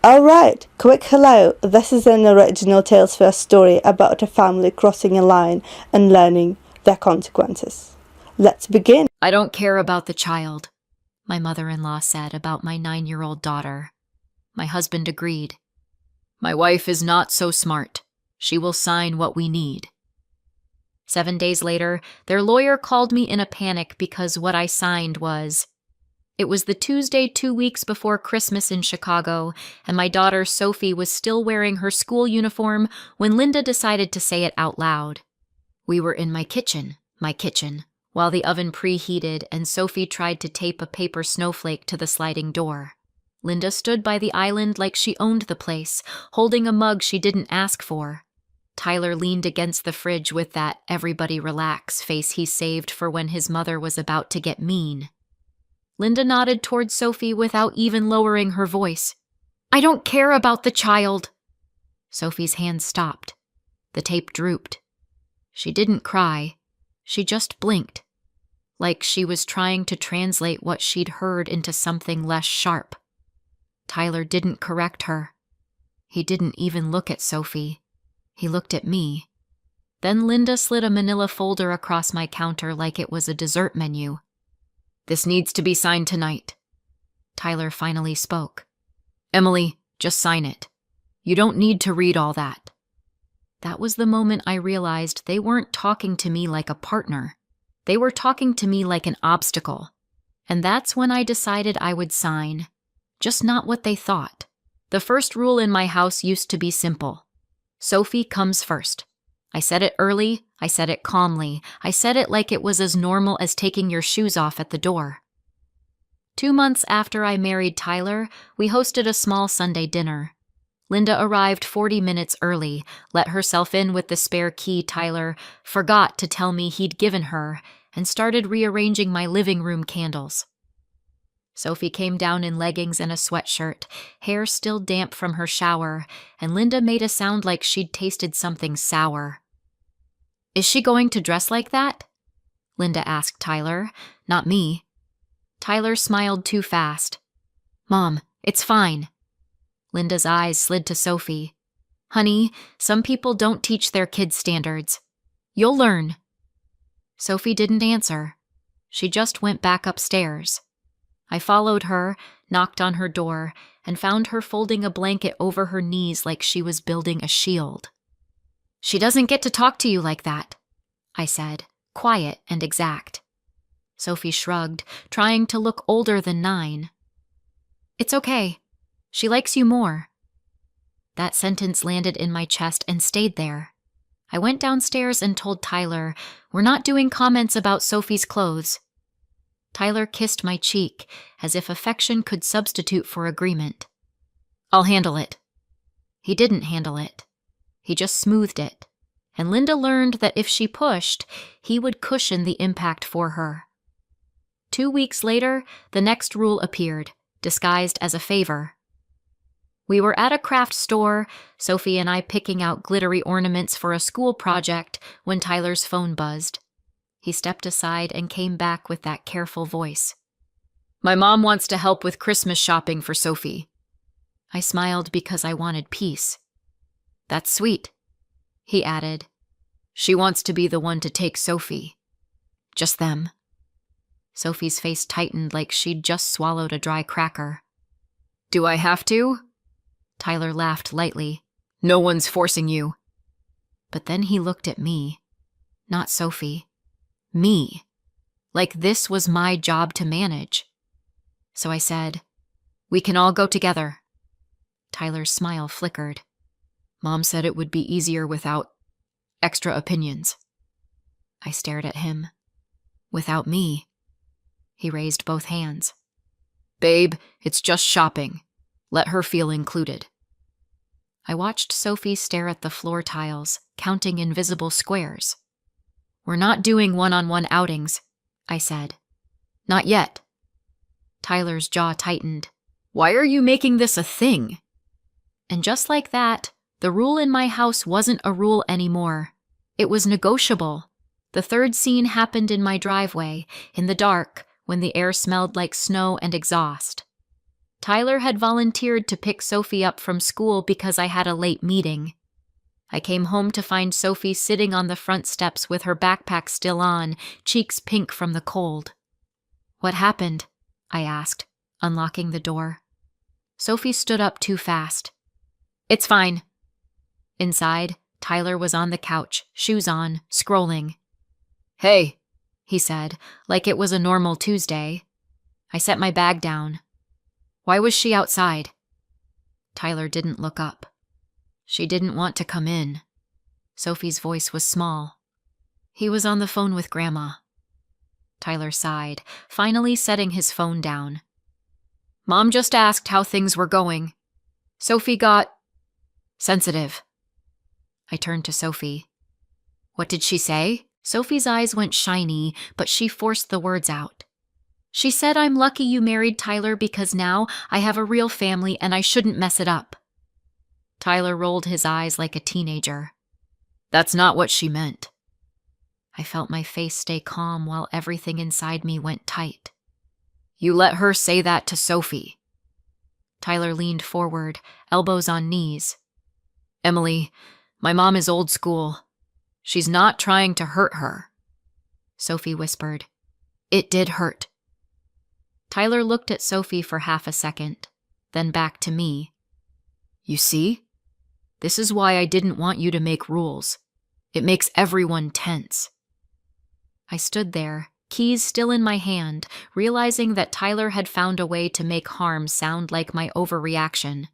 Alright, quick hello. This is an original Tales First story about a family crossing a line and learning their consequences. Let's begin. I don't care about the child, my mother-in-law said about my 9-year-old daughter. My husband agreed. My wife is not so smart. She will sign what we need. 7 days later, their lawyer called me in a panic because what I signed was... It was the Tuesday 2 weeks before Christmas in Chicago, and my daughter Sophie was still wearing her school uniform when Linda decided to say it out loud. We were in my kitchen, while the oven preheated and Sophie tried to tape a paper snowflake to the sliding door. Linda stood by the island like she owned the place, holding a mug she didn't ask for. Tyler leaned against the fridge with that "everybody relax" face he saved for when his mother was about to get mean. Linda nodded toward Sophie without even lowering her voice. I don't care about the child. Sophie's hand stopped. The tape drooped. She didn't cry. She just blinked, like she was trying to translate what she'd heard into something less sharp. Tyler didn't correct her. He didn't even look at Sophie. He looked at me. Then Linda slid a manila folder across my counter like it was a dessert menu. This needs to be signed tonight. Tyler finally spoke. Emily, just sign it. You don't need to read all that. That was the moment I realized they weren't talking to me like a partner. They were talking to me like an obstacle. And that's when I decided I would sign. Just not what they thought. The first rule in my house used to be simple. Sophie comes first. I said it early, I said it calmly, I said it like it was as normal as taking your shoes off at the door. 2 months after I married Tyler, we hosted a small Sunday dinner. Linda arrived 40 minutes early, let herself in with the spare key Tyler forgot to tell me he'd given her, and started rearranging my living room candles. Sophie came down in leggings and a sweatshirt, hair still damp from her shower, and Linda made a sound like she'd tasted something sour. Is she going to dress like that? Linda asked Tyler, not me. Tyler smiled too fast. Mom, it's fine. Linda's eyes slid to Sophie. Honey, some people don't teach their kids standards. You'll learn. Sophie didn't answer. She just went back upstairs. I followed her, knocked on her door, and found her folding a blanket over her knees like she was building a shield. She doesn't get to talk to you like that, I said, quiet and exact. Sophie shrugged, trying to look older than 9. It's okay. She likes you more. That sentence landed in my chest and stayed there. I went downstairs and told Tyler, we're not doing comments about Sophie's clothes. Tyler kissed my cheek, as if affection could substitute for agreement. I'll handle it. He didn't handle it. He just smoothed it, and Linda learned that if she pushed, he would cushion the impact for her. 2 weeks later, the next rule appeared, disguised as a favor. We were at a craft store, Sophie and I picking out glittery ornaments for a school project, when Tyler's phone buzzed. He stepped aside and came back with that careful voice. My mom wants to help with Christmas shopping for Sophie. I smiled because I wanted peace. That's sweet, he added. She wants to be the one to take Sophie. Just them. Sophie's face tightened like she'd just swallowed a dry cracker. Do I have to? Tyler laughed lightly. No one's forcing you. But then he looked at me. Not Sophie. Me. Like this was my job to manage. So I said, we can all go together. Tyler's smile flickered. Mom said it would be easier without extra opinions. I stared at him. Without me. He raised both hands. Babe, it's just shopping. Let her feel included. I watched Sophie stare at the floor tiles, counting invisible squares. We're not doing one-on-one outings, I said. Not yet. Tyler's jaw tightened. Why are you making this a thing? And just like that, the rule in my house wasn't a rule anymore. It was negotiable. The third scene happened in my driveway, in the dark, when the air smelled like snow and exhaust. Tyler had volunteered to pick Sophie up from school because I had a late meeting. I came home to find Sophie sitting on the front steps with her backpack still on, cheeks pink from the cold. "What happened?" I asked, unlocking the door. Sophie stood up too fast. "It's fine." Inside, Tyler was on the couch, shoes on, scrolling. "Hey," he said, like it was a normal Tuesday. I set my bag down. "Why was she outside?" Tyler didn't look up. "She didn't want to come in." Sophie's voice was small. "He was on the phone with Grandma." Tyler sighed, finally setting his phone down. "Mom just asked how things were going. Sophie got sensitive." I turned to Sophie. "What did she say?" Sophie's eyes went shiny, but she forced the words out. "She said I'm lucky you married Tyler because now I have a real family and I shouldn't mess it up." Tyler rolled his eyes like a teenager. "That's not what she meant." I felt my face stay calm while everything inside me went tight. "You let her say that to Sophie." Tyler leaned forward, elbows on knees. "Emily, my mom is old school. She's not trying to hurt her." Sophie whispered, "It did hurt." Tyler looked at Sophie for half a second, then back to me. "You see? This is why I didn't want you to make rules. It makes everyone tense." I stood there, keys still in my hand, realizing that Tyler had found a way to make harm sound like my overreaction.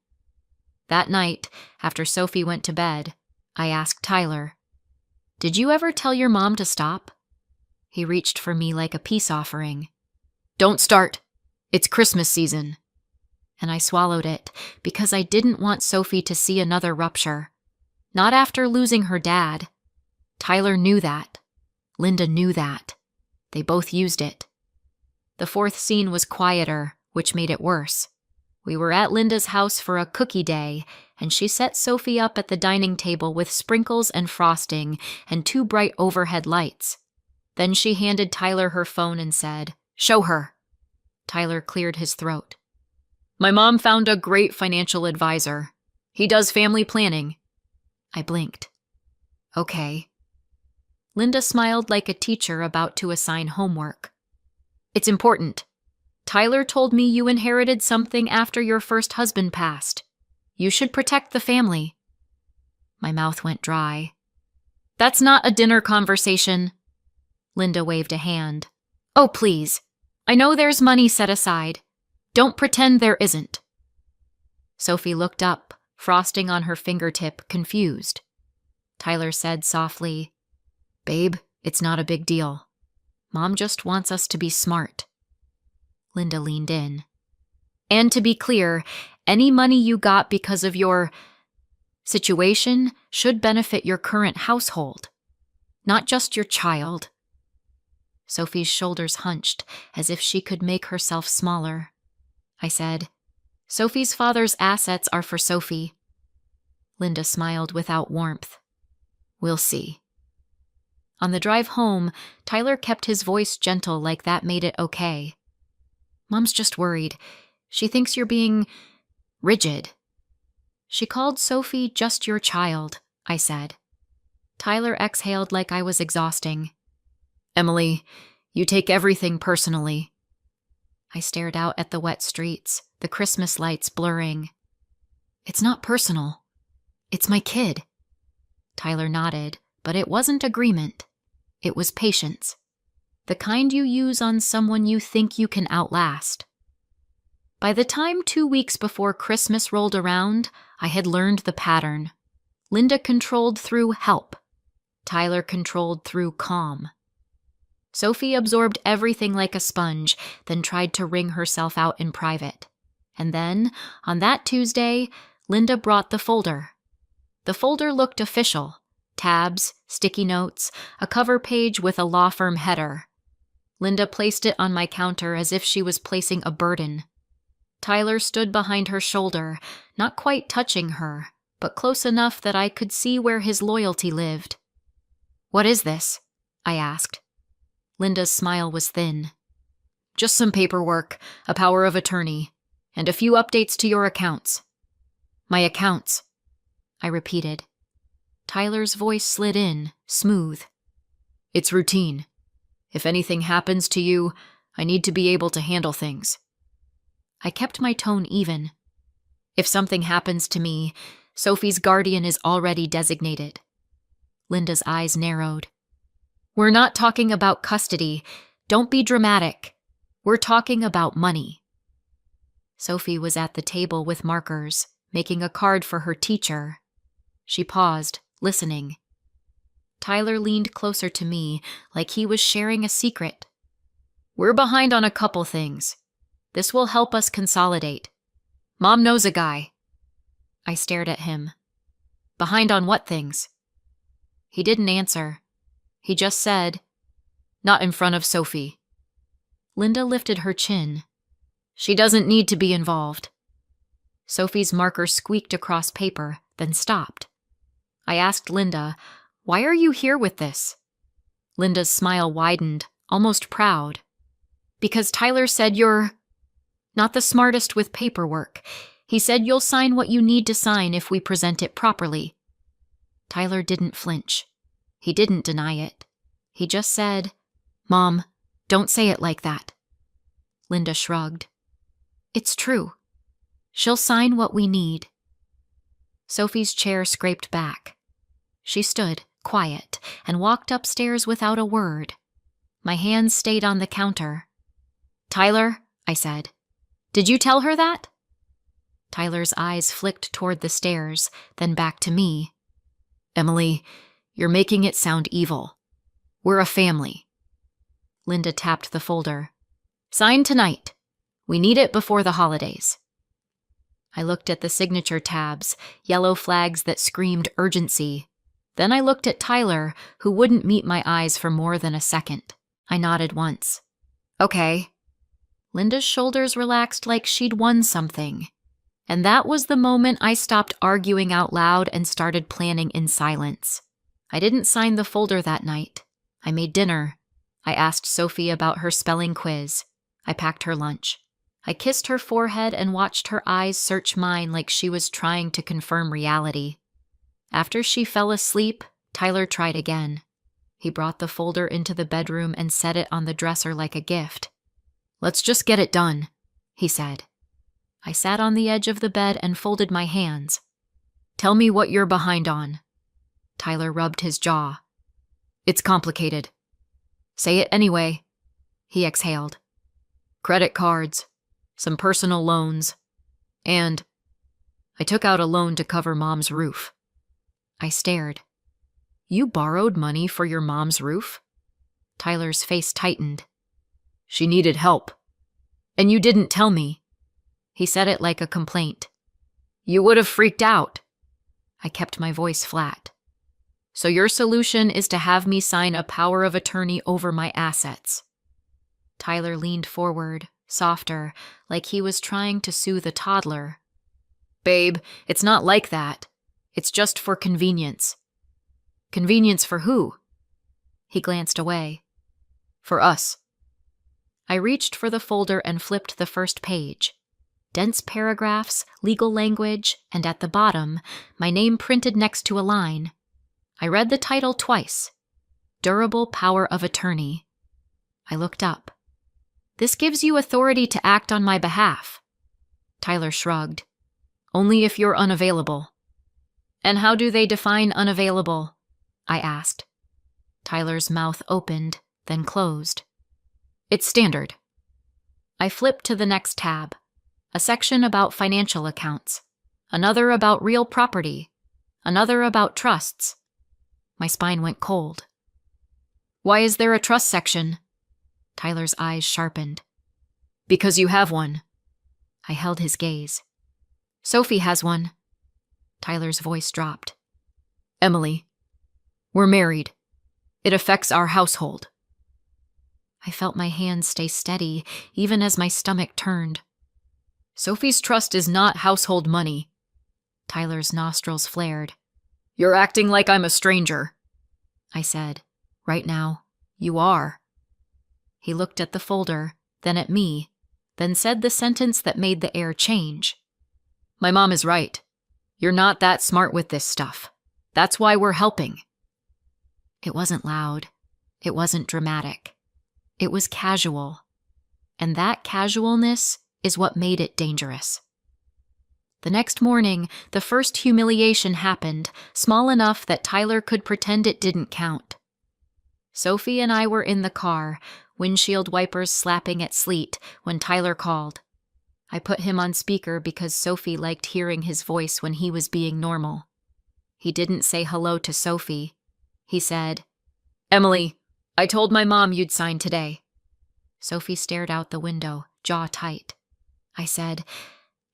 That night, after Sophie went to bed, I asked Tyler, "Did you ever tell your mom to stop?" He reached for me like a peace offering. "Don't start. It's Christmas season." And I swallowed it because I didn't want Sophie to see another rupture. Not after losing her dad. Tyler knew that. Linda knew that. They both used it. The fourth scene was quieter, which made it worse. We were at Linda's house for a cookie day, and she set Sophie up at the dining table with sprinkles and frosting and 2 bright overhead lights. Then she handed Tyler her phone and said, "Show her." Tyler cleared his throat. "My mom found a great financial advisor. He does family planning." I blinked. "Okay." Linda smiled like a teacher about to assign homework. "It's important. Tyler told me you inherited something after your first husband passed. You should protect the family." My mouth went dry. "That's not a dinner conversation." Linda waved a hand. "Oh, please. I know there's money set aside. Don't pretend there isn't." Sophie looked up, frosting on her fingertip, confused. Tyler said softly, "Babe, it's not a big deal. Mom just wants us to be smart." Linda leaned in. "And to be clear, any money you got because of your situation should benefit your current household, not just your child." Sophie's shoulders hunched, as if she could make herself smaller. I said, "Sophie's father's assets are for Sophie." Linda smiled without warmth. "We'll see." On the drive home, Tyler kept his voice gentle like that made it okay. "Mom's just worried. She thinks you're being rigid." "She called Sophie just your child," I said. Tyler exhaled like I was exhausting. "Emily, you take everything personally." I stared out at the wet streets, the Christmas lights blurring. "It's not personal. It's my kid." Tyler nodded, but it wasn't agreement. It was patience. The kind you use on someone you think you can outlast. By the time 2 weeks before Christmas rolled around, I had learned the pattern. Linda controlled through help. Tyler controlled through calm. Sophie absorbed everything like a sponge, then tried to wring herself out in private. And then, on that Tuesday, Linda brought the folder. The folder looked official. Tabs, sticky notes, a cover page with a law firm header. Linda placed it on my counter as if she was placing a burden. Tyler stood behind her shoulder, not quite touching her, but close enough that I could see where his loyalty lived. "What is this?" I asked. Linda's smile was thin. "Just some paperwork, a power of attorney. And a few updates to your accounts. My accounts, I repeated. Tyler's voice slid in, smooth. It's routine. If anything happens to you, I need to be able to handle things. I kept my tone even. If something happens to me, Sophie's guardian is already designated. Linda's eyes narrowed. We're not talking about custody. Don't be dramatic. We're talking about money. Sophie was at the table with markers, making a card for her teacher. She paused, listening. Tyler leaned closer to me, like he was sharing a secret. We're behind on a couple things. This will help us consolidate. Mom knows a guy. I stared at him. Behind on what things? He didn't answer. He just said, not in front of Sophie. Linda lifted her chin. She doesn't need to be involved. Sophie's marker squeaked across paper, then stopped. I asked Linda, why are you here with this? Linda's smile widened, almost proud. Because Tyler said you're not the smartest with paperwork. He said you'll sign what you need to sign if we present it properly. Tyler didn't flinch. He didn't deny it. He just said, Mom, don't say it like that. Linda shrugged. It's true. She'll sign what we need. Sophie's chair scraped back. She stood, quiet, and walked upstairs without a word. My hands stayed on the counter. Tyler, I said, did you tell her that? Tyler's eyes flicked toward the stairs, then back to me. Emily, you're making it sound evil. We're a family. Linda tapped the folder. Sign tonight. We need it before the holidays. I looked at the signature tabs, yellow flags that screamed urgency. Then I looked at Tyler, who wouldn't meet my eyes for more than a second. I nodded once. Okay. Linda's shoulders relaxed like she'd won something. And that was the moment I stopped arguing out loud and started planning in silence. I didn't sign the folder that night. I made dinner. I asked Sophie about her spelling quiz. I packed her lunch. I kissed her forehead and watched her eyes search mine like she was trying to confirm reality. After she fell asleep, Tyler tried again. He brought the folder into the bedroom and set it on the dresser like a gift. Let's just get it done, he said. I sat on the edge of the bed and folded my hands. Tell me what you're behind on. Tyler rubbed his jaw. It's complicated. Say it anyway. He exhaled. Credit cards, some personal loans, and I took out a loan to cover Mom's roof. I stared. You borrowed money for your mom's roof? Tyler's face tightened. She needed help. And you didn't tell me. He said it like a complaint. You would have freaked out. I kept my voice flat. So your solution is to have me sign a power of attorney over my assets. Tyler leaned forward, softer, like he was trying to soothe a toddler. Babe, it's not like that. It's just for convenience. Convenience for who? He glanced away. For us. I reached for the folder and flipped the first page. Dense paragraphs, legal language, and at the bottom, my name printed next to a line. I read the title twice. Durable Power of Attorney. I looked up. This gives you authority to act on my behalf. Tyler shrugged. Only if you're unavailable. And how do they define unavailable? I asked. Tyler's mouth opened, then closed. It's standard. I flipped to the next tab. A section about financial accounts. Another about real property. Another about trusts. My spine went cold. Why is there a trust section? Tyler's eyes sharpened. Because you have one. I held his gaze. Sophie has one. Tyler's voice dropped. Emily, we're married. It affects our household. I felt my hands stay steady, even as my stomach turned. Sophie's trust is not household money. Tyler's nostrils flared. You're acting like I'm a stranger. I said, right now, you are. He looked at the folder, then at me, then said the sentence that made the air change. My mom is right. You're not that smart with this stuff. That's why we're helping. It wasn't loud. It wasn't dramatic. It was casual. And that casualness is what made it dangerous. The next morning, the first humiliation happened, small enough that Tyler could pretend it didn't count. Sophie and I were in the car, windshield wipers slapping at sleet, when Tyler called. I put him on speaker because Sophie liked hearing his voice when he was being normal. He didn't say hello to Sophie. He said, "Emily, I told my mom you'd sign today." Sophie stared out the window, jaw tight. I said,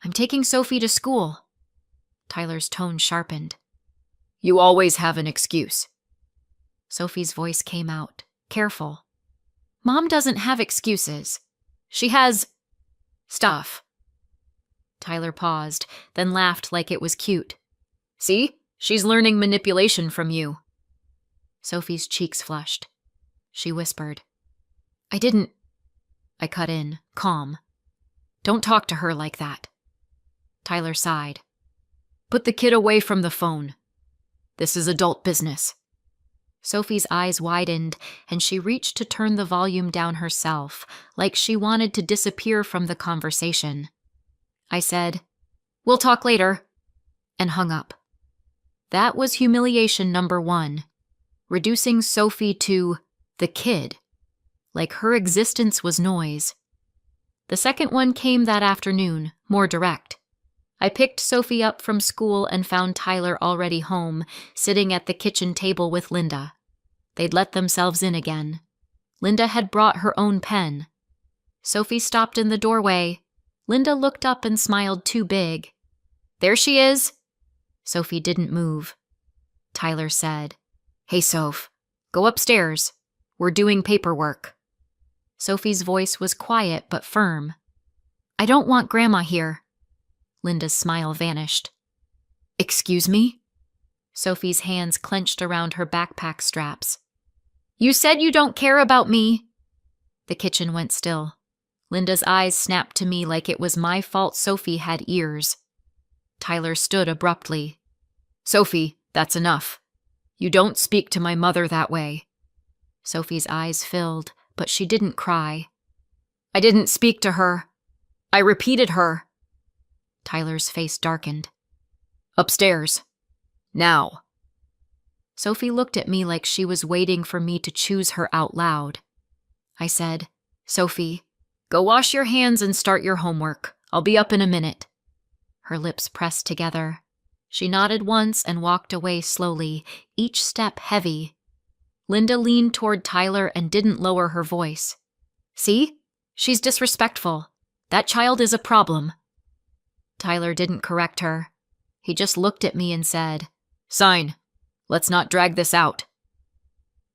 "I'm taking Sophie to school." Tyler's tone sharpened. "You always have an excuse." Sophie's voice came out, careful. "Mom doesn't have excuses. She has stuff." Tyler paused, then laughed like it was cute. "See? She's learning manipulation from you." Sophie's cheeks flushed. She whispered, "I didn't." I cut in, calm. "Don't talk to her like that." Tyler sighed. "Put the kid away from the phone. This is adult business." Sophie's eyes widened, and she reached to turn the volume down herself, like she wanted to disappear from the conversation. I said, "We'll talk later," and hung up. That was humiliation number 1, reducing Sophie to the kid, like her existence was noise. The second one came that afternoon, more direct. I picked Sophie up from school and found Tyler already home, sitting at the kitchen table with Linda. They'd let themselves in again. Linda had brought her own pen. Sophie stopped in the doorway. Linda looked up and smiled too big. "There she is." Sophie didn't move. Tyler said, "Hey, Soph, go upstairs. We're doing paperwork." Sophie's voice was quiet but firm. "I don't want Grandma here." Linda's smile vanished. "Excuse me?" Sophie's hands clenched around her backpack straps. "You said you don't care about me." The kitchen went still. Linda's eyes snapped to me like it was my fault Sophie had ears. Tyler stood abruptly. "Sophie, that's enough. You don't speak to my mother that way." Sophie's eyes filled, but she didn't cry. "I didn't speak to her. I repeated her." Tyler's face darkened. "Upstairs. Now." Sophie looked at me like she was waiting for me to choose her out loud. I said, "Sophie, go wash your hands and start your homework. I'll be up in a minute." Her lips pressed together. She nodded once and walked away slowly, each step heavy. Linda leaned toward Tyler and didn't lower her voice. "See? She's disrespectful. That child is a problem." Tyler didn't correct her. He just looked at me and said, "Sign. Let's not drag this out."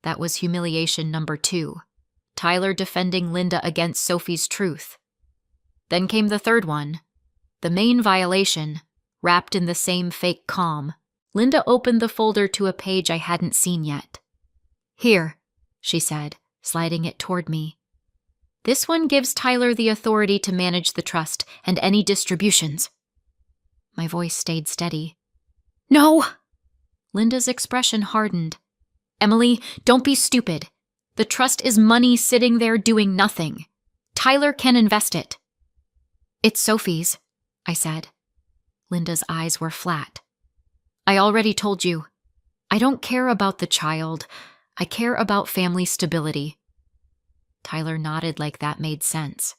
That was humiliation number 2. Tyler defending Linda against Sophie's truth. Then came the third one. The main violation, wrapped in the same fake calm. Linda opened the folder to a page I hadn't seen yet. "Here," she said, sliding it toward me. "This one gives Tyler the authority to manage the trust and any distributions." My voice stayed steady. "No!" Linda's expression hardened. "Emily, don't be stupid. The trust is money sitting there doing nothing. Tyler can invest it." "It's Sophie's," I said. Linda's eyes were flat. "I already told you. I don't care about the child. I care about family stability." Tyler nodded like that made sense.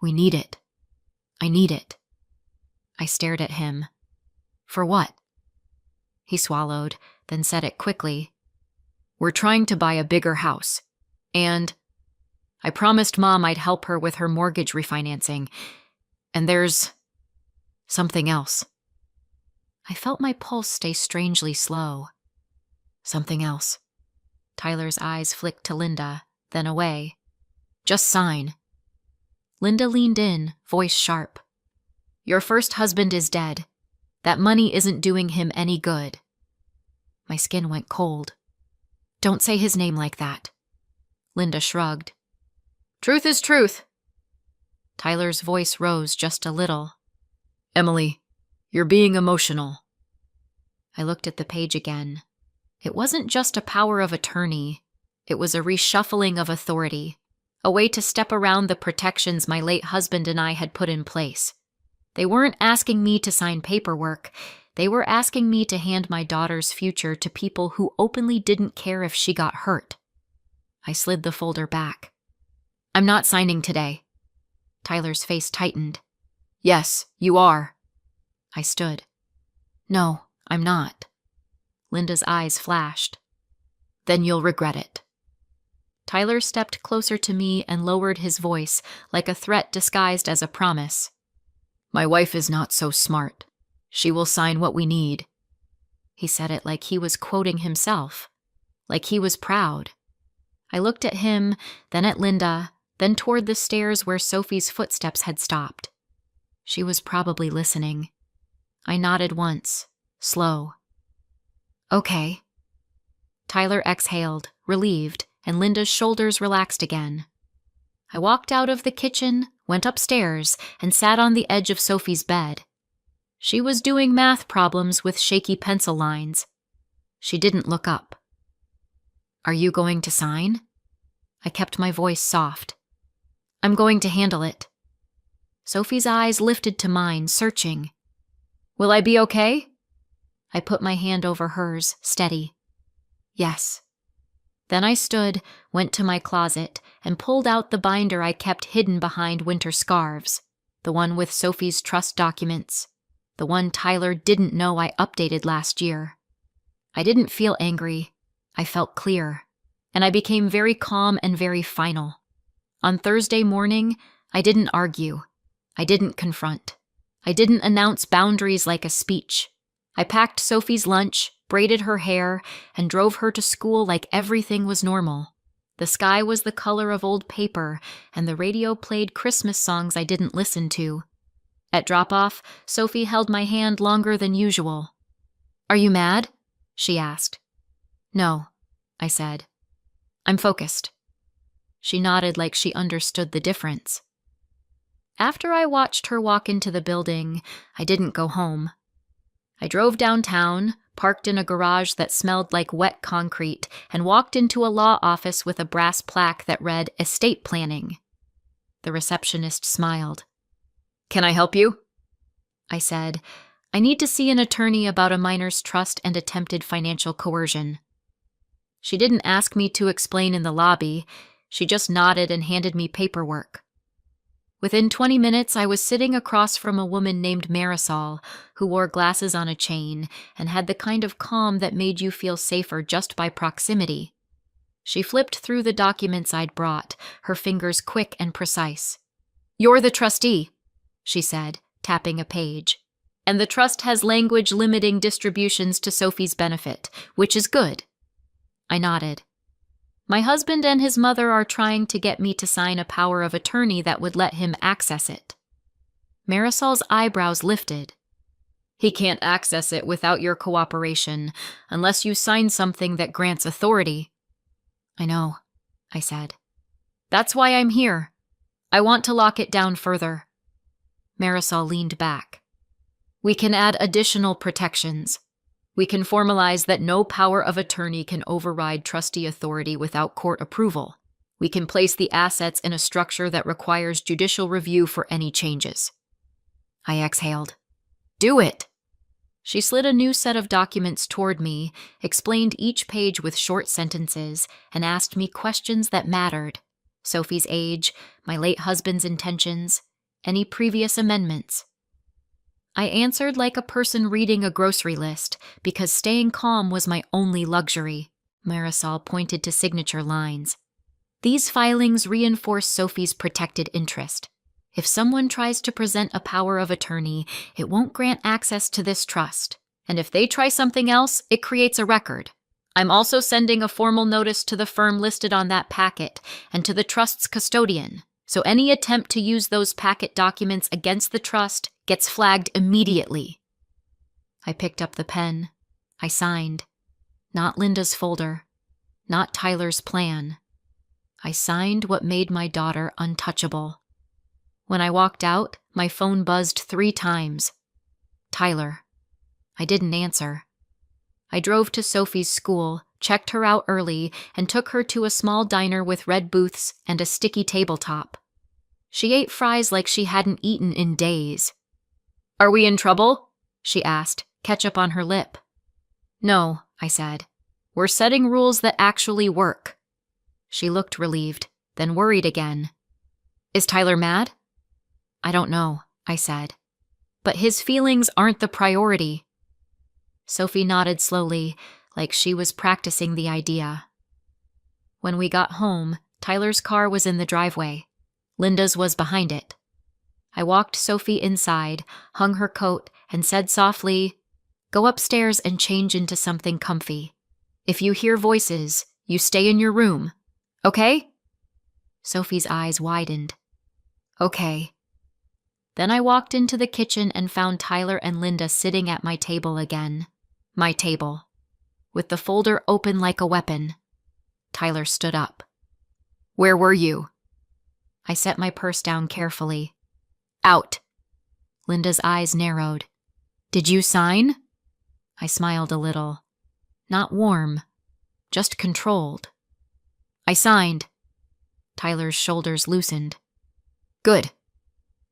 "We need it. I need it." I stared at him. "For what?" He swallowed, then said it quickly. "We're trying to buy a bigger house. And I promised Mom I'd help her with her mortgage refinancing. And there's something else." I felt my pulse stay strangely slow. "Something else." Tyler's eyes flicked to Linda, then away. "Just sign." Linda leaned in, voice sharp. "Your first husband is dead. That money isn't doing him any good." My skin went cold. "Don't say his name like that." Linda shrugged. "Truth is truth." Tyler's voice rose just a little. Emily, you're being emotional. I looked at the page again. It wasn't just a power of attorney. It was a reshuffling of authority, a way to step around the protections my late husband and I had put in place. They weren't asking me to sign paperwork. They were asking me to hand my daughter's future to people who openly didn't care if she got hurt. I slid the folder back. I'm not signing today. Tyler's face tightened. Yes, you are. I stood. No, I'm not. Linda's eyes flashed. Then you'll regret it. Tyler stepped closer to me and lowered his voice, like a threat disguised as a promise. My wife is not so smart. She will sign what we need. He said it like he was quoting himself, like he was proud. I looked at him, then at Linda, then toward the stairs where Sophie's footsteps had stopped. She was probably listening. I nodded once, slow. Okay. Tyler exhaled, relieved, and Linda's shoulders relaxed again. I walked out of the kitchen, went upstairs, and sat on the edge of Sophie's bed. She was doing math problems with shaky pencil lines. She didn't look up. Are you going to sign? I kept my voice soft. I'm going to handle it. Sophie's eyes lifted to mine, searching. Will I be okay? I put my hand over hers, steady. Yes. Then I stood, went to my closet, and pulled out the binder I kept hidden behind winter scarves, the one with Sophie's trust documents, the one Tyler didn't know I updated last year. I didn't feel angry. I felt clear, and I became very calm and very final. On Thursday morning, I didn't argue. I didn't confront. I didn't announce boundaries like a speech. I packed Sophie's lunch, braided her hair, and drove her to school like everything was normal. The sky was the color of old paper, and the radio played Christmas songs I didn't listen to. At drop-off, Sophie held my hand longer than usual. Are you mad? She asked. No, I said. I'm focused. She nodded like she understood the difference. After I watched her walk into the building, I didn't go home. I drove downtown, parked in a garage that smelled like wet concrete, and walked into a law office with a brass plaque that read Estate Planning. The receptionist smiled. Can I help you? I said, I need to see an attorney about a minor's trust and attempted financial coercion. She didn't ask me to explain in the lobby. She just nodded and handed me paperwork. Within 20 minutes, I was sitting across from a woman named Marisol, who wore glasses on a chain and had the kind of calm that made you feel safer just by proximity. She flipped through the documents I'd brought, her fingers quick and precise. You're the trustee, she said, tapping a page. And the trust has language limiting distributions to Sophie's benefit, which is good. I nodded. My husband and his mother are trying to get me to sign a power of attorney that would let him access it. Marisol's eyebrows lifted. He can't access it without your cooperation, unless you sign something that grants authority. I know, I said. That's why I'm here. I want to lock it down further. Marisol leaned back. We can add additional protections. We can formalize that no power of attorney can override trustee authority without court approval. We can place the assets in a structure that requires judicial review for any changes. I exhaled. Do it! She slid a new set of documents toward me, explained each page with short sentences, and asked me questions that mattered. Sophie's age, my late husband's intentions, any previous amendments. I answered like a person reading a grocery list, because staying calm was my only luxury. Marisol pointed to signature lines. These filings reinforce Sophie's protected interest. If someone tries to present a power of attorney, it won't grant access to this trust. And if they try something else, it creates a record. I'm also sending a formal notice to the firm listed on that packet and to the trust's custodian. So any attempt to use those packet documents against the trust gets flagged immediately. I picked up the pen. I signed. Not Linda's folder. Not Tyler's plan. I signed what made my daughter untouchable. When I walked out, my phone buzzed 3 times. Tyler. I didn't answer. I drove to Sophie's school, checked her out early, and took her to a small diner with red booths and a sticky tabletop. She ate fries like she hadn't eaten in days. "Are we in trouble?" she asked, ketchup on her lip. "No," I said. "We're setting rules that actually work." She looked relieved, then worried again. "Is Tyler mad?" "I don't know," I said. "But his feelings aren't the priority." Sophie nodded slowly, like she was practicing the idea. When we got home, Tyler's car was in the driveway. Linda's was behind it. I walked Sophie inside, hung her coat, and said softly, "Go upstairs and change into something comfy. If you hear voices, you stay in your room. Okay?" Sophie's eyes widened. "Okay." Then I walked into the kitchen and found Tyler and Linda sitting at my table again. My table. With the folder open like a weapon. Tyler stood up. "Where were you?" I set my purse down carefully. "Out." Linda's eyes narrowed. "Did you sign?" I smiled a little. Not warm, just controlled. "I signed." Tyler's shoulders loosened. "Good."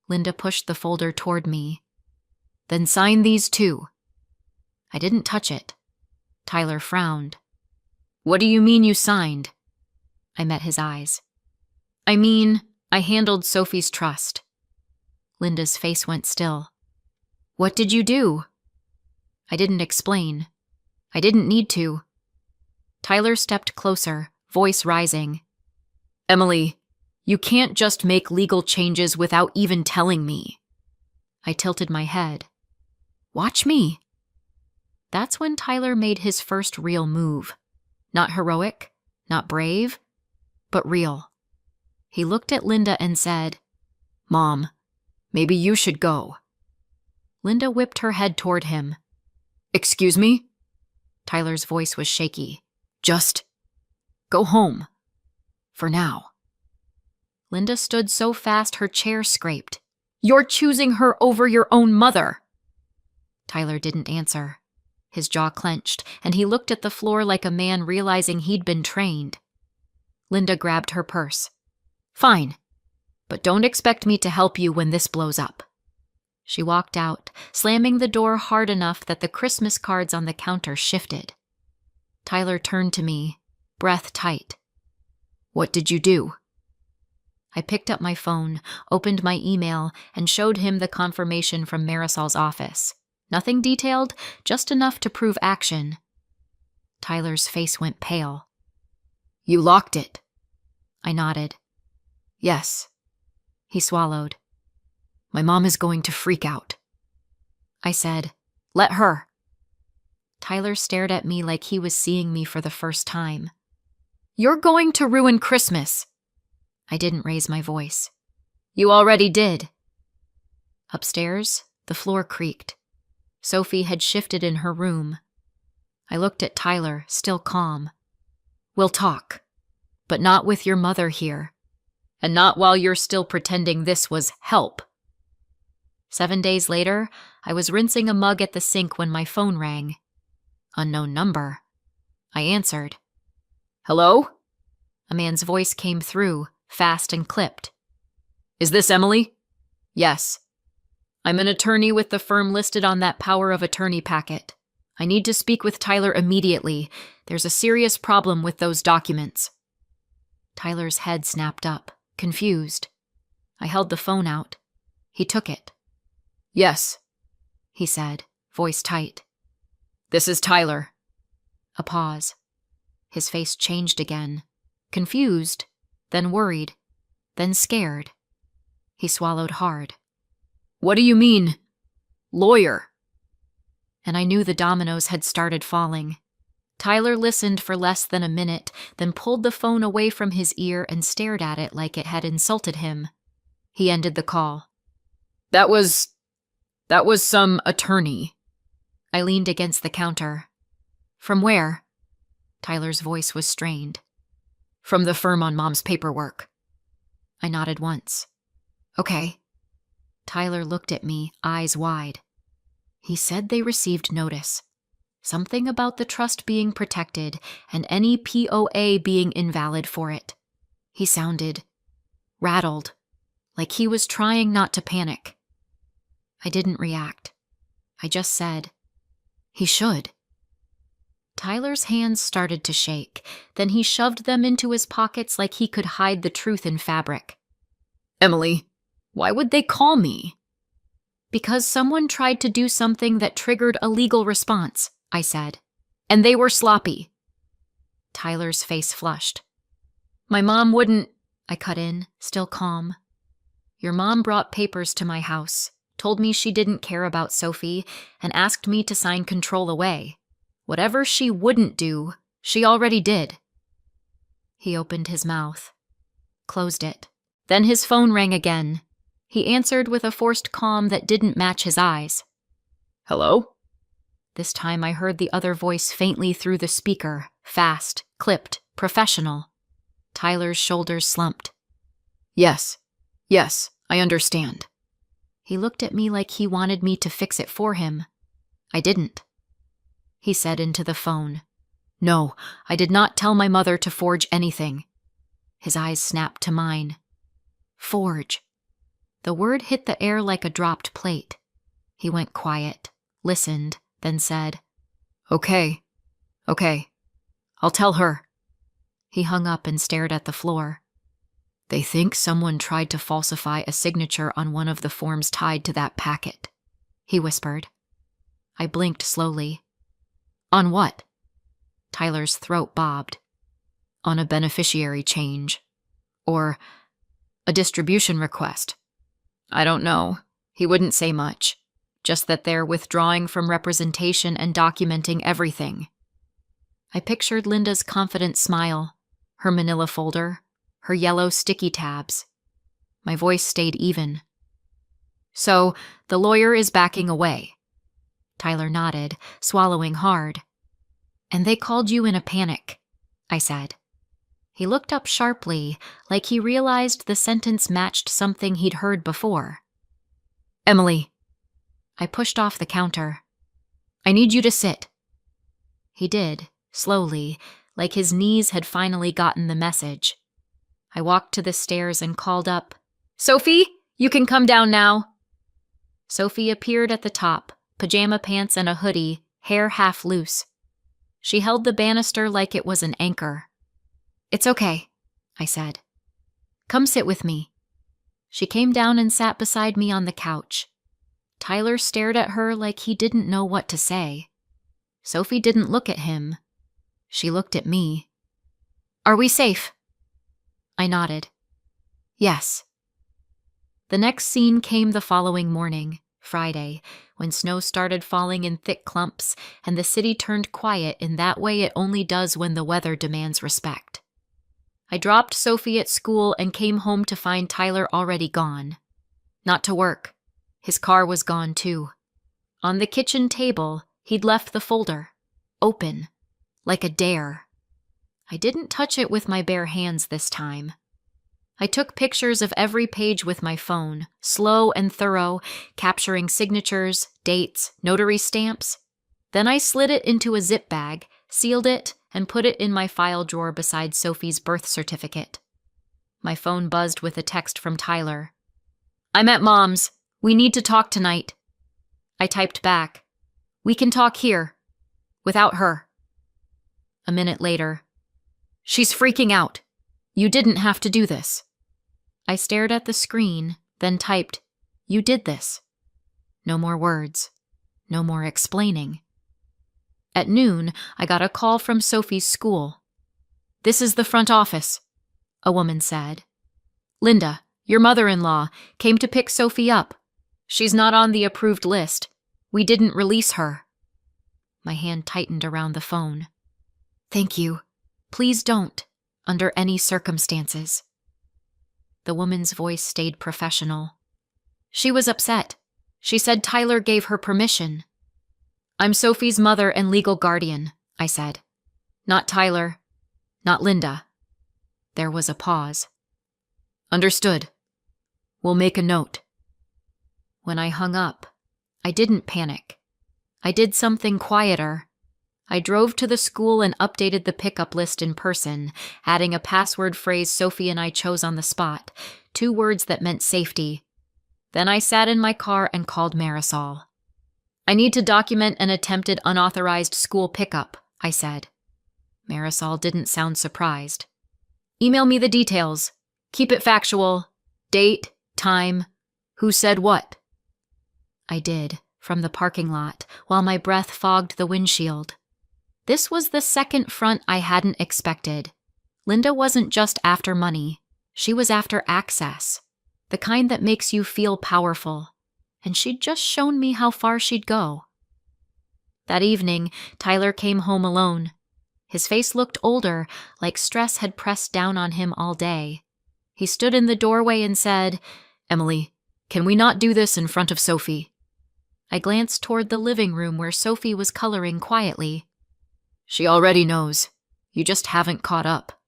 Linda pushed the folder toward me. "Then sign these too." I didn't touch it. Tyler frowned. "What do you mean you signed?" I met his eyes. "I mean, I handled Sophie's trust." Linda's face went still. "What did you do?" I didn't explain. I didn't need to. Tyler stepped closer, voice rising. "Emily, you can't just make legal changes without even telling me." I tilted my head. "Watch me." That's when Tyler made his first real move. Not heroic, not brave, but real. He looked at Linda and said, "Mom, maybe you should go." Linda whipped her head toward him. "Excuse me?" Tyler's voice was shaky. "Just go home. For now." Linda stood so fast her chair scraped. "You're choosing her over your own mother." Tyler didn't answer. His jaw clenched, and he looked at the floor like a man realizing he'd been trained. Linda grabbed her purse. "Fine, but don't expect me to help you when this blows up." She walked out, slamming the door hard enough that the Christmas cards on the counter shifted. Tyler turned to me, breath tight. "What did you do?" I picked up my phone, opened my email, and showed him the confirmation from Marisol's office. Nothing detailed, just enough to prove action. Tyler's face went pale. "You locked it." I nodded. "Yes." He swallowed. "My mom is going to freak out." I said, "Let her." Tyler stared at me like he was seeing me for the first time. "You're going to ruin Christmas." I didn't raise my voice. "You already did." Upstairs, the floor creaked. Sophie had shifted in her room. I looked at Tyler, still calm. "We'll talk, but not with your mother here, and not while you're still pretending this was help." 7 days later, I was rinsing a mug at the sink when my phone rang. Unknown number. I answered. "Hello?" A man's voice came through, fast and clipped. "Is this Emily?" "Yes." "I'm an attorney with the firm listed on that power of attorney packet. I need to speak with Tyler immediately. There's a serious problem with those documents." Tyler's head snapped up, confused. I held the phone out. He took it. "Yes," he said, voice tight. "This is Tyler." A pause. His face changed again. Confused, then worried, then scared. He swallowed hard. "What do you mean, lawyer?" And I knew the dominoes had started falling. Tyler listened for less than a minute, then pulled the phone away from his ear and stared at it like it had insulted him. He ended the call. That was some attorney." I leaned against the counter. "From where?" Tyler's voice was strained. "From the firm on Mom's paperwork." I nodded once. "Okay." Tyler looked at me, eyes wide. He said they received notice. Something about the trust being protected and any POA being invalid for it. He sounded rattled, like he was trying not to panic. I didn't react. I just said, "He should." Tyler's hands started to shake. Then he shoved them into his pockets like he could hide the truth in fabric. "Emily, why would they call me?" "Because someone tried to do something that triggered a legal response," I said. "And they were sloppy." Tyler's face flushed. "My mom wouldn't," I cut in, still calm. "Your mom brought papers to my house, told me she didn't care about Sophie, and asked me to sign control away. Whatever she wouldn't do, she already did." He opened his mouth, closed it. Then his phone rang again. He answered with a forced calm that didn't match his eyes. "Hello?" This time I heard the other voice faintly through the speaker, fast, clipped, professional. Tyler's shoulders slumped. Yes, I understand." He looked at me like he wanted me to fix it for him. I didn't. He said into the phone, "No, I did not tell my mother to forge anything." His eyes snapped to mine. Forge. The word hit the air like a dropped plate. He went quiet, listened, then said, Okay. I'll tell her." He hung up and stared at the floor. "They think someone tried to falsify a signature on one of the forms tied to that packet," he whispered. I blinked slowly. "On what?" Tyler's throat bobbed. "On a beneficiary change. Or a distribution request. I don't know. He wouldn't say much. Just that they're withdrawing from representation and documenting everything." I pictured Linda's confident smile, her manila folder, her yellow sticky tabs. My voice stayed even. "So, the lawyer is backing away." Tyler nodded, swallowing hard. "And they called you in a panic," I said. He looked up sharply, like he realized the sentence matched something he'd heard before. "Emily." I pushed off the counter. "I need you to sit." He did, slowly, like his knees had finally gotten the message. I walked to the stairs and called up, "Sophie, you can come down now." Sophie appeared at the top, pajama pants and a hoodie, hair half loose. She held the banister like it was an anchor. "It's okay," I said. "Come sit with me." She came down and sat beside me on the couch. Tyler stared at her like he didn't know what to say. Sophie didn't look at him. She looked at me. "Are we safe?" I nodded. "Yes." The next scene came the following morning, Friday, when snow started falling in thick clumps and the city turned quiet in that way it only does when the weather demands respect. I dropped Sophie at school and came home to find Tyler already gone. Not to work. His car was gone too. On the kitchen table, he'd left the folder, open, like a dare. I didn't touch it with my bare hands this time. I took pictures of every page with my phone, slow and thorough, capturing signatures, dates, notary stamps. Then I slid it into a zip bag, sealed it, and put it in my file drawer beside Sophie's birth certificate. My phone buzzed with a text from Tyler. "I'm at Mom's. We need to talk tonight." I typed back, "We can talk here. Without her." A minute later, "She's freaking out. You didn't have to do this." I stared at the screen, then typed, "You did this." No more words. No more explaining. At noon, I got a call from Sophie's school. "This is the front office," a woman said. "Linda, your mother-in-law, came to pick Sophie up. She's not on the approved list. We didn't release her." My hand tightened around the phone. "Thank you. Please don't, under any circumstances." The woman's voice stayed professional. "She was upset. She said Tyler gave her permission." "I'm Sophie's mother and legal guardian," I said. "Not Tyler. Not Linda." There was a pause. "Understood. We'll make a note." When I hung up, I didn't panic. I did something quieter. I drove to the school and updated the pickup list in person, adding a password phrase Sophie and I chose on the spot, 2 words that meant safety. Then I sat in my car and called Marisol. I need to document an attempted unauthorized school pickup, I said. Marisol didn't sound surprised. Email me the details. Keep it factual. Date, time, who said what. I did, from the parking lot, while my breath fogged the windshield. This was the second front I hadn't expected. Linda wasn't just after money. She was after access, the kind that makes you feel powerful. And she'd just shown me how far she'd go. That evening, Tyler came home alone. His face looked older, like stress had pressed down on him all day. He stood in the doorway and said, "Emily, can we not do this in front of Sophie?" I glanced toward the living room where Sophie was coloring quietly. "She already knows. You just haven't caught up."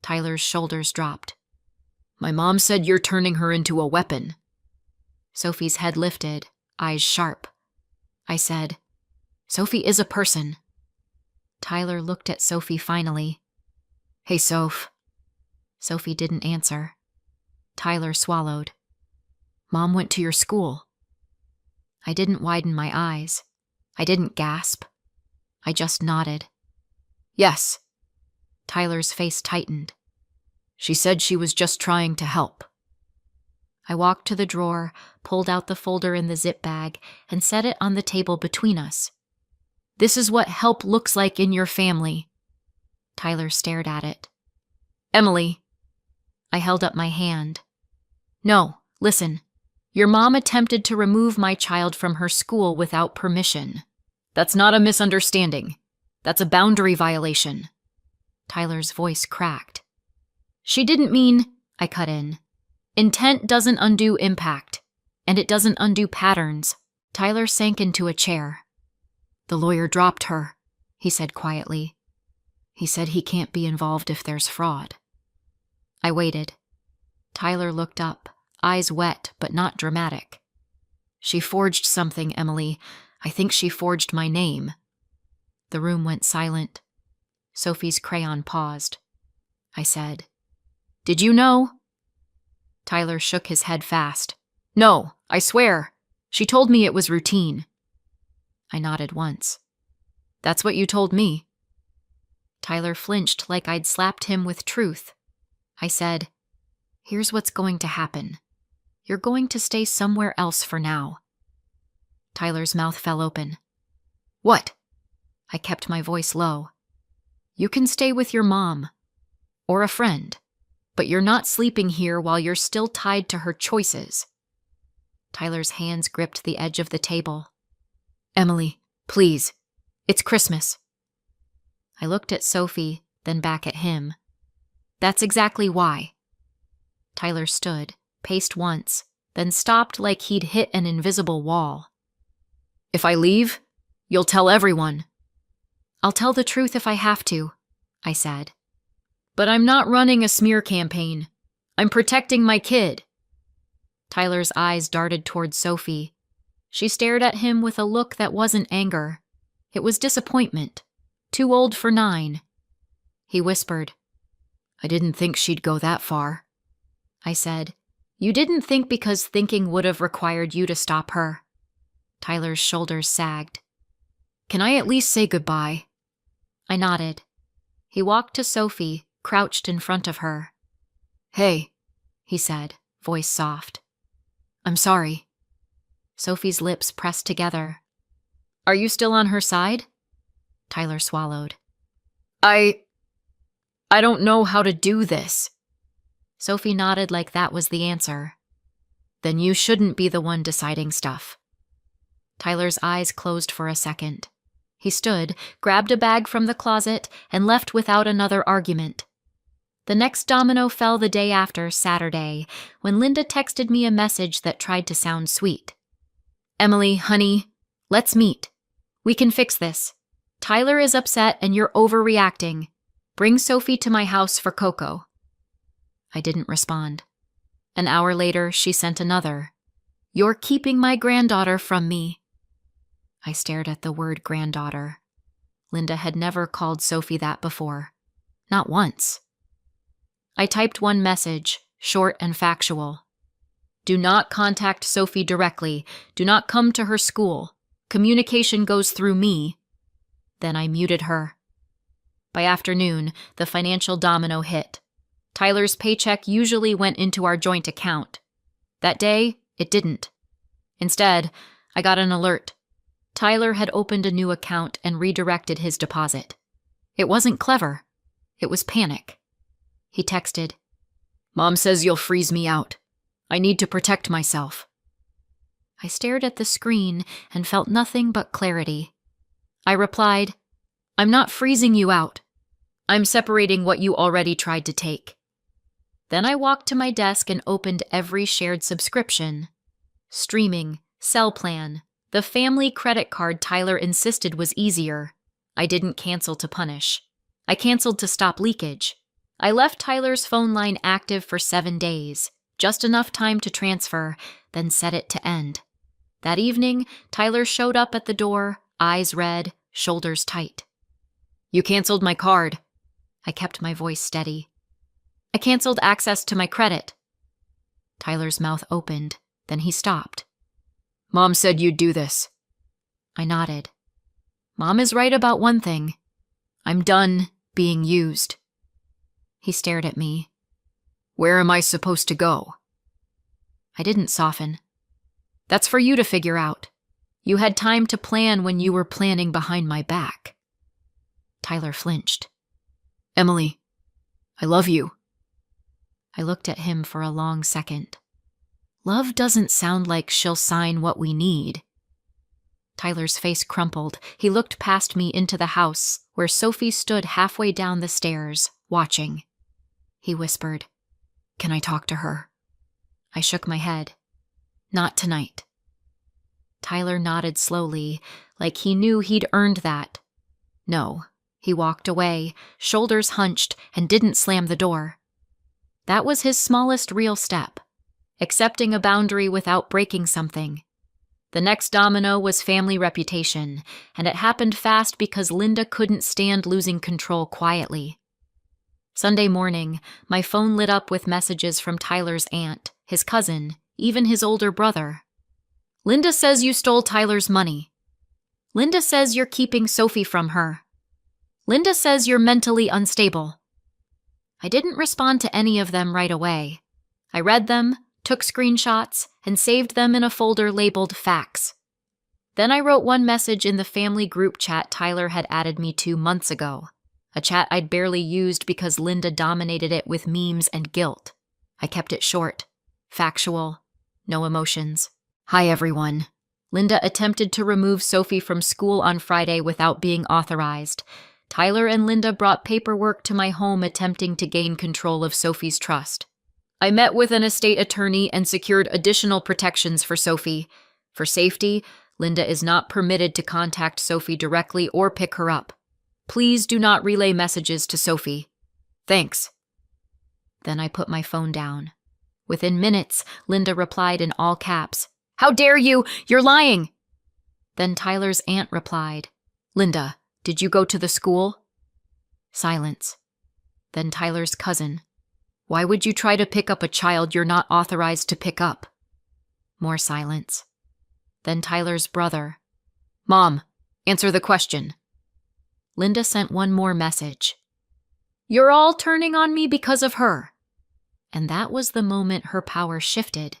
Tyler's shoulders dropped. "My mom said you're turning her into a weapon." Sophie's head lifted, eyes sharp. I said, "Sophie is a person." Tyler looked at Sophie finally. "Hey, Soph." Sophie didn't answer. Tyler swallowed. "Mom went to your school." I didn't widen my eyes. I didn't gasp. I just nodded. "Yes." Tyler's face tightened. "She said she was just trying to help." I walked to the drawer, pulled out the folder in the zip bag, and set it on the table between us. "This is what help looks like in your family." Tyler stared at it. "Emily." I held up my hand. "No, listen. Your mom attempted to remove my child from her school without permission. That's not a misunderstanding. That's a boundary violation." Tyler's voice cracked. "She didn't mean," I cut in. "Intent doesn't undo impact, and it doesn't undo patterns." Tyler sank into a chair. "The lawyer dropped her," he said quietly. "He said he can't be involved if there's fraud." I waited. Tyler looked up, eyes wet but not dramatic. "She forged something, Emily. I think she forged my name." The room went silent. Sophie's crayon paused. I said, "Did you know?" Tyler shook his head fast. "No, I swear. She told me it was routine." I nodded once. "That's what you told me." Tyler flinched like I'd slapped him with truth. I said, "Here's what's going to happen. You're going to stay somewhere else for now." Tyler's mouth fell open. "What?" I kept my voice low. "You can stay with your mom. Or a friend. But you're not sleeping here while you're still tied to her choices." Tyler's hands gripped the edge of the table. "Emily, please. It's Christmas." I looked at Sophie, then back at him. "That's exactly why." Tyler stood, paced once, then stopped like he'd hit an invisible wall. "If I leave, you'll tell everyone." "I'll tell the truth if I have to," I said. "But I'm not running a smear campaign. I'm protecting my kid." Tyler's eyes darted toward Sophie. She stared at him with a look that wasn't anger. It was disappointment. Too old for 9. He whispered, "I didn't think she'd go that far." I said, "You didn't think because thinking would have required you to stop her." Tyler's shoulders sagged. "Can I at least say goodbye?" I nodded. He walked to Sophie, crouched in front of her. "Hey," he said, voice soft. "I'm sorry." Sophie's lips pressed together. "Are you still on her side?" Tyler swallowed. I don't know how to do this." Sophie nodded like that was the answer. "Then you shouldn't be the one deciding stuff." Tyler's eyes closed for a second. He stood, grabbed a bag from the closet, and left without another argument. The next domino fell the day after, Saturday, when Linda texted me a message that tried to sound sweet. "Emily, honey, let's meet. We can fix this. Tyler is upset and you're overreacting. Bring Sophie to my house for Coco." I didn't respond. An hour later, she sent another. You're keeping my granddaughter from me. I stared at the word granddaughter. Linda had never called Sophie that before. Not once. I typed one message, short and factual. Do not contact Sophie directly. Do not come to her school. Communication goes through me. Then I muted her. By afternoon, the financial domino hit. Tyler's paycheck usually went into our joint account. That day, it didn't. Instead, I got an alert. Tyler had opened a new account and redirected his deposit. It wasn't clever. It was panic. He texted, "Mom says you'll freeze me out. I need to protect myself." I stared at the screen and felt nothing but clarity. I replied, "I'm not freezing you out. I'm separating what you already tried to take." Then I walked to my desk and opened every shared subscription. Streaming, cell plan, the family credit card Tyler insisted was easier. I didn't cancel to punish. I canceled to stop leakage. I left Tyler's phone line active for 7 days, just enough time to transfer, then set it to end. That evening, Tyler showed up at the door, eyes red, shoulders tight. "You canceled my card." I kept my voice steady. "I canceled access to my credit." Tyler's mouth opened, then he stopped. "Mom said you'd do this." I nodded. Mom is right about one thing. I'm done being used. He stared at me. "Where am I supposed to go?" I didn't soften. "That's for you to figure out. You had time to plan when you were planning behind my back." Tyler flinched. "Emily, I love you." I looked at him for a long second. Love doesn't sound like she'll sign what we need. Tyler's face crumpled. He looked past me into the house, where Sophie stood halfway down the stairs, watching. He whispered, "Can I talk to her?" I shook my head. "Not tonight." Tyler nodded slowly, like he knew he'd earned that. No, he walked away, shoulders hunched, and didn't slam the door. That was his smallest real step, accepting a boundary without breaking something. The next domino was family reputation, and it happened fast because Linda couldn't stand losing control quietly. Sunday morning, my phone lit up with messages from Tyler's aunt, his cousin, even his older brother. "Linda says you stole Tyler's money. Linda says you're keeping Sophie from her. Linda says you're mentally unstable." I didn't respond to any of them right away. I read them, took screenshots, and saved them in a folder labeled Facts. Then I wrote one message in the family group chat Tyler had added me to months ago, a chat I'd barely used because Linda dominated it with memes and guilt. I kept it short, factual, no emotions. "Hi, everyone. Linda attempted to remove Sophie from school on Friday without being authorized. Tyler and Linda brought paperwork to my home attempting to gain control of Sophie's trust. I met with an estate attorney and secured additional protections for Sophie. For safety, Linda is not permitted to contact Sophie directly or pick her up. Please do not relay messages to Sophie. Thanks." Then I put my phone down. Within minutes, Linda replied in all caps, "How dare you? You're lying!" Then Tyler's aunt replied, "Linda, did you go to the school?" Silence. Then Tyler's cousin, "Why would you try to pick up a child you're not authorized to pick up?" More silence. Then Tyler's brother, "Mom, answer the question." Linda sent one more message. "You're all turning on me because of her." And that was the moment her power shifted.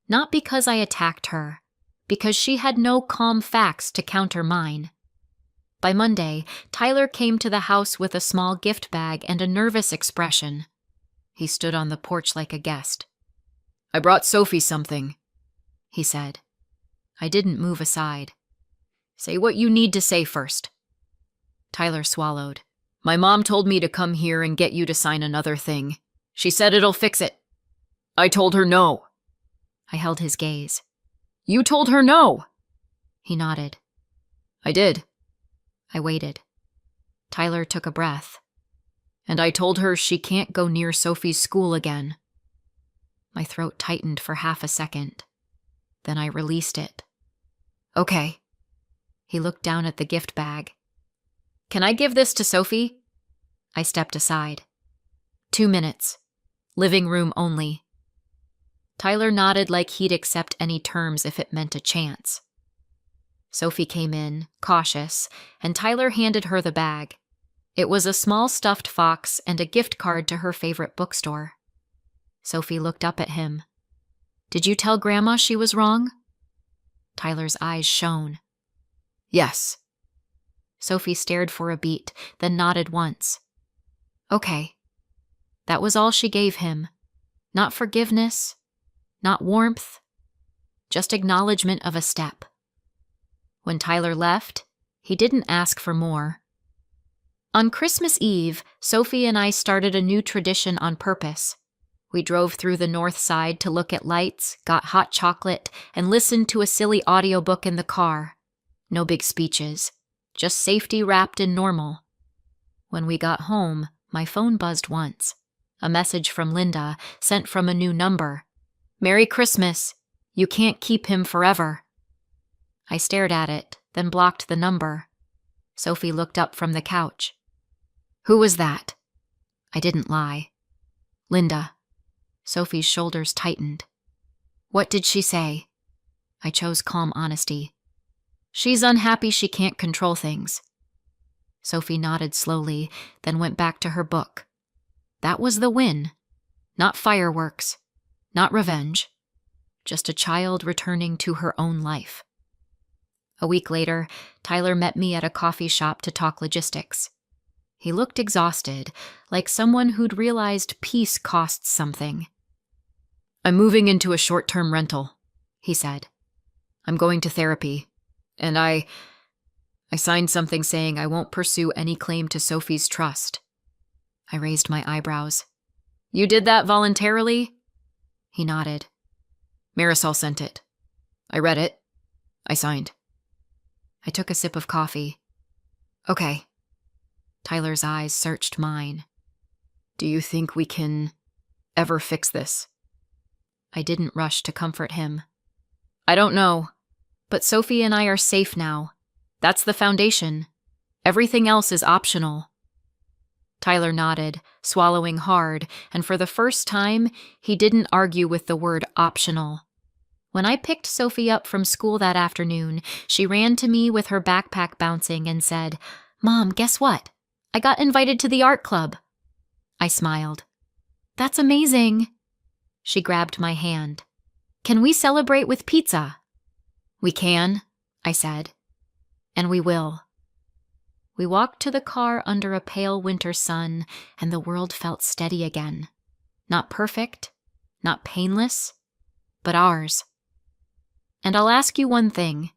Not because I attacked her, because she had no calm facts to counter mine. By Monday, Tyler came to the house with a small gift bag and a nervous expression. He stood on the porch like a guest. "I brought Sophie something," he said. I didn't move aside. "Say what you need to say first." Tyler swallowed. "My mom told me to come here and get you to sign another thing. She said it'll fix it." "I told her no." I held his gaze. "You told her no." He nodded. "I did." I waited. Tyler took a breath. "And I told her she can't go near Sophie's school again." My throat tightened for half a second. Then I released it. Okay. He looked down at the gift bag. Can I give this to Sophie? I stepped aside. 2 minutes. Living room only. Tyler nodded like he'd accept any terms if it meant a chance. Sophie came in, cautious, and Tyler handed her the bag. It was a small stuffed fox and a gift card to her favorite bookstore. Sophie looked up at him. Did you tell Grandma she was wrong? Tyler's eyes shone. Yes. Sophie stared for a beat, then nodded once. Okay. That was all she gave him. Not forgiveness, not warmth, just acknowledgement of a step. When Tyler left, he didn't ask for more. On Christmas Eve, Sophie and I started a new tradition on purpose. We drove through the north side to look at lights, got hot chocolate, and listened to a silly audiobook in the car. No big speeches, just safety wrapped in normal. When we got home, my phone buzzed once. A message from Linda, sent from a new number. Merry Christmas. You can't keep him forever. I stared at it, then blocked the number. Sophie looked up from the couch. Who was that? I didn't lie. Linda. Sophie's shoulders tightened. What did she say? I chose calm honesty. She's unhappy she can't control things. Sophie nodded slowly, then went back to her book. That was the win. Not fireworks. Not revenge. Just a child returning to her own life. A week later, Tyler met me at a coffee shop to talk logistics. He looked exhausted, like someone who'd realized peace costs something. I'm moving into a short-term rental, he said. I'm going to therapy, and I signed something saying I won't pursue any claim to Sophie's trust. I raised my eyebrows. You did that voluntarily? He nodded. Marisol sent it. I read it. I signed. I took a sip of coffee. Okay. Tyler's eyes searched mine. Do you think we can ever fix this? I didn't rush to comfort him. I don't know, but Sophie and I are safe now. That's the foundation. Everything else is optional. Tyler nodded, swallowing hard, and for the first time, he didn't argue with the word optional. When I picked Sophie up from school that afternoon, she ran to me with her backpack bouncing and said, Mom, guess what? I got invited to the art club. I smiled. That's amazing. She grabbed my hand. Can we celebrate with pizza? We can, I said. And we will. We walked to the car under a pale winter sun, and the world felt steady again. Not perfect, not painless, but ours. And I'll ask you one thing.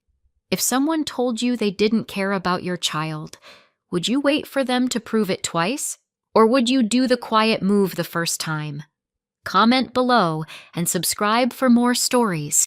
If someone told you they didn't care about your child, would you wait for them to prove it twice? Or would you do the quiet move the first time? Comment below and subscribe for more stories.